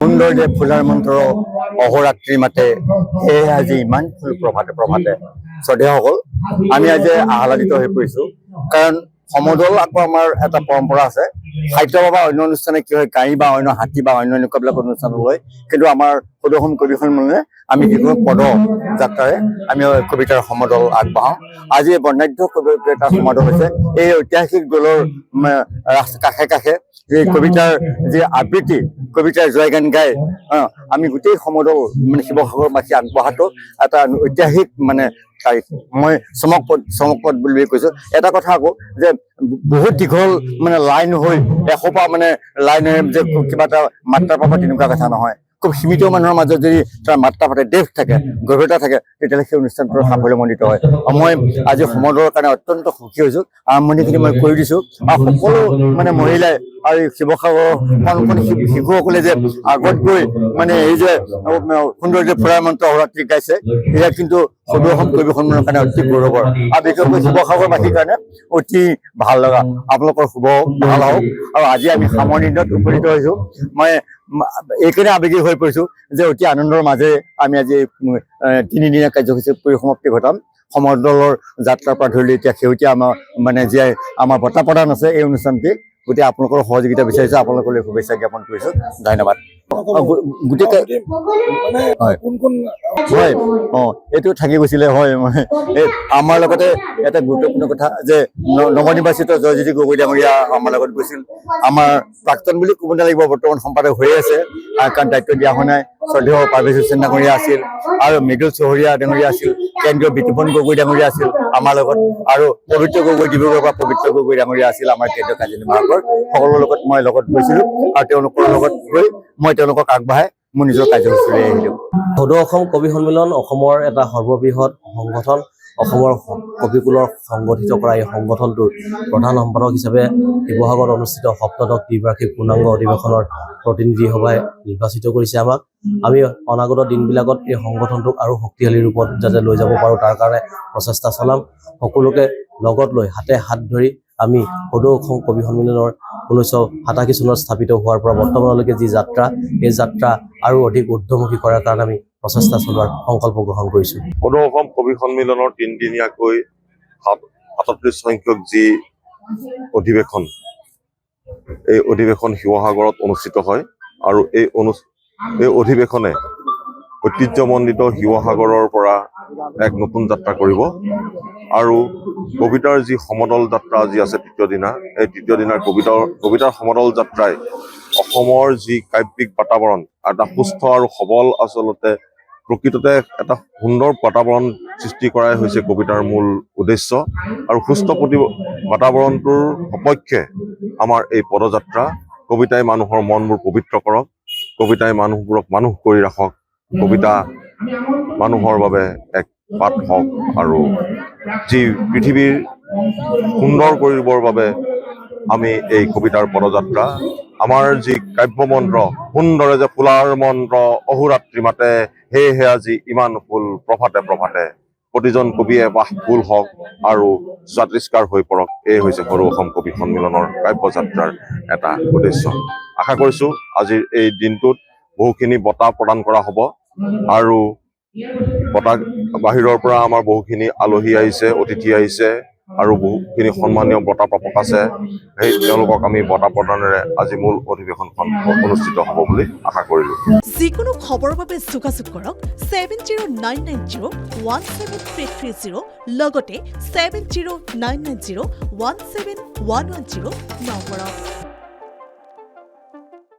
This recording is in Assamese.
সুন্দৰ যে ফুলাৰ মন্ত্ৰ অহোৰাত্ৰি মাতে সেয়ে আজি ইমান ফুল প্ৰভাতে প্ৰভাতে শ্ৰদ্ধেয়সকল আমি আজি আহ্লাদিত হৈ পৰিছোঁ কাৰণ সমদল আকৌ আমাৰ এটা পৰম্পৰা আছে সাহিত্য বা অন্য অনুষ্ঠানে কি হয় গাড়ী বা অন্য হাতী বা অন্য এনেকুৱাবিলাক অনুষ্ঠান হয় কিন্তু আমাৰ সদৌ কবি সন্মিলনে আমি যিকোনো পদ যাত্ৰাৰে আমি কবিতাৰ সমদল আগবঢ়াওঁ আজি বৰ্ণাঢ্য কবিতাৰ সমদল হৈছে এই ঐতিহাসিক দলৰ কাষে কাষে এই কবিতাৰ যি আবৃত্তি কবিতাৰ জয়গান গাই আমি গোটেই সমদল মানে শিৱসাগৰবাসী আগবঢ়াটো এটা ঐতিহাসিক মানে তাৰিখ মই চমকপদ বুলি কৈছোঁ এটা কথা আকৌ যে বহুত দীঘল মানে লাইন হৈ এসোপা মানে লাইনেৰে যে কিবা এটা মাত্ৰা পাব তেনেকুৱা কথা নহয় খুব সীমিত মানুহৰ মাজত যদি তাৰ মাত্ৰা পাতে দেশ থাকে গভীৰতা থাকে তেতিয়াহ'লে সেই অনুষ্ঠানটোৰ সাফল্যমণ্ডিত হয় মই আজি সমদলৰ কাৰণে অত্যন্ত সুখী হৈছোঁ আৰম্ভণিখিনি মই কৰি দিছোঁ আৰু সকলো মানে মহিলাই আৰু শিৱসাগৰৰ শিশুসকলে যে আগত গৈ মানে এই যে সুন্দৰ যে ফুলাৰ মন্ত্ৰ অহোৰাত্ৰি গাইছে এয়া কিন্তু সদৌ অসম কবি সন্মিলনৰ কাৰণে অতি গৌৰৱৰ আৰু বিশেষকৈ শিৱসাগৰবাসীৰ কাৰণে অতি ভাল লগা আপোনালোকৰ শুভ ভাল হওক আৰু আজি আমি সামৰণিত উপনীত হৈছোঁ মই এইকাৰণে আৱেগিক হৈ পৰিছোঁ যে অতি আনন্দৰ মাজেৰে আমি আজি তিনিদিনীয়া কাৰ্যসূচী পৰিসমাপ্তি ঘটাম সমদলৰ যাত্ৰাৰ পৰা ধৰি এতিয়া শেহতীয়া আমাৰ মানে জীয়াই আমাৰ বঁটা প্ৰদান আছে এই অনুষ্ঠানটি গতিকে আপোনালোকৰ সহযোগিতা বিচাৰিছোঁ আপোনালোকলৈ শুভেচ্ছা জ্ঞাপন কৰিছোঁ ধন্যবাদ গোটেই হয় হয় এইটো থাকি গৈছিলে হয় এই আমাৰ লগতে এটা গুৰুত্বপূৰ্ণ কথা যে নৱনিৰ্বাচিত জয়জ্যোতি গগৈ ডাঙৰীয়া আমাৰ লগত গৈছিল আমাৰ প্ৰাক্তন বুলি ক'ব নালাগিব বৰ্তমান সম্পাদক হৈ আছে কাৰণ দায়িত্ব দিয়া হোৱা নাই শ্ৰদ্ধেয় পাৰ্ভেজ হুছেইন ডাঙৰীয়া আছিল আৰু মৃদুল চহৰীয়া ডাঙৰীয়া আছিল কেন্দ্ৰীয় বিতুপন গগৈ ডাঙৰীয়া আছিল আমাৰ লগত আৰু পবিত্ৰ গগৈ ডিব্ৰুগড়ৰ পৰা পবিত্ৰ গগৈ ডাঙৰীয়া আছিল আমাৰ কেন্দ্ৰীয় কাৰ্যনিৰ্বাহকৰ সকলোৰে লগত মই লগত গৈছিলোঁ আৰু তেওঁলোকৰ লগত গৈ মই তেওঁলোকক আগবঢ়াই মোৰ নিজৰ কাৰ্যসূচীলৈ আহিলোঁ সদৌ অসম কবি সন্মিলন অসমৰ এটা সৰ্ববৃহৎ সংগঠন অসমৰ কবিকুলৰ সংগঠিত কৰা এই সংগঠনটোৰ প্ৰধান সম্পাদক হিচাপে শিৱসাগৰত অনুষ্ঠিত সপ্তদশ দ্বিবাৰ্ষিক পূৰ্ণাংগ অধিৱেশনৰ প্ৰতিনিধি সভাই নিৰ্বাচিত কৰিছে আমাক আমি অনাগত দিনবিলাকত এই সংগঠনটোক আৰু শক্তিশালী ৰূপত যাতে লৈ যাব পাৰোঁ তাৰ কাৰণে প্ৰচেষ্টা চলাম সকলোকে লগত লৈ হাতে হাত ধৰি আমি সদৌ অসম কবি সন্মিলনৰ 1987 চনত স্থাপিত হোৱাৰ পৰা বৰ্তমানলৈকে যি যাত্ৰা এই যাত্ৰা আৰু অধিক ঊৰ্ধ্বমুখী কৰাৰ কাৰণে আমি প্ৰচেষ্টা চলোৱাৰ সংকল্প গ্ৰহণ কৰিছোঁ সদৌ অসম কবি সন্মিলনৰ তিনিদিনীয়াকৈ 37 সংখ্যক যি অধিৱেশন এই অধিৱেশন শিৱসাগৰত অনুষ্ঠিত হয় আৰু এই অধিৱেশনে ঐতিহ্যমণ্ডিত শিৱসাগৰৰ পৰা এক নতুন যাত্ৰা কৰিব আৰু কবিতাৰ যি সমদল যাত্ৰা আজি আছে তৃতীয় দিনা এই তৃতীয় দিনাৰ কবিতাৰ সমদল যাত্ৰাই অসমৰ যি কাব্যিক বাতাবৰণ এটা সুস্থ আৰু সবল আচলতে প্ৰকৃততে এটা সুন্দৰ বাতাবৰণ সৃষ্টি কৰাই হৈছে কবিতাৰ মূল উদ্দেশ্য আৰু সুস্থ বাতাবৰণটোৰ সপক্ষে আমাৰ এই পদযাত্ৰা কবিতাই মানুহৰ মনবোৰ পবিত্ৰ কৰক কবিতাই মানুহবোৰক মানুহ কৰি ৰাখক কবিতা মানুহৰ বাবে এক পাঠ হওক আৰু যি পৃথিৱীৰ সুন্দৰ কৰিবৰ বাবে আমি এই কবিতাৰ পদযাত্ৰা আমাৰ যি কাব্যমন্ত্ৰ সুন্দৰে যে ফুলাৰ মন্ত্ৰ অহোৰাত্ৰি মাতে সেয়েহে আজি ইমান ফুল প্ৰভাতে প্ৰভাতে প্ৰতিজন কবিয়ে বাহ ফুল হওক আৰু জাতিষ্কাৰ হৈ পৰক এই হৈছে সদৌ অসম কবি সন্মিলনৰ কাব্যযাত্ৰাৰ এটা উদ্দেশ্য আশা কৰিছোঁ আজিৰ এই দিনটোত বহুখিনি বঁটা প্ৰদান কৰা হ'ব আৰু বঁটা বাহিৰৰ পৰা আমাৰ বহুখিনি আলহী আহিছে অতিথি আহিছে আৰু বহুখিনি সন্মানীয় বঁটা প্ৰাপক আছে সেই তেওঁলোকক আমি বঁটা প্ৰদানেৰে আজি মূল অধিৱেশনখন অনুষ্ঠিত হ'ব বুলি আশা কৰিলোঁ যিকোনো খবৰৰ বাবে যোগাযোগ কৰক 7099017330 লগতে 7099017110 নম্বৰত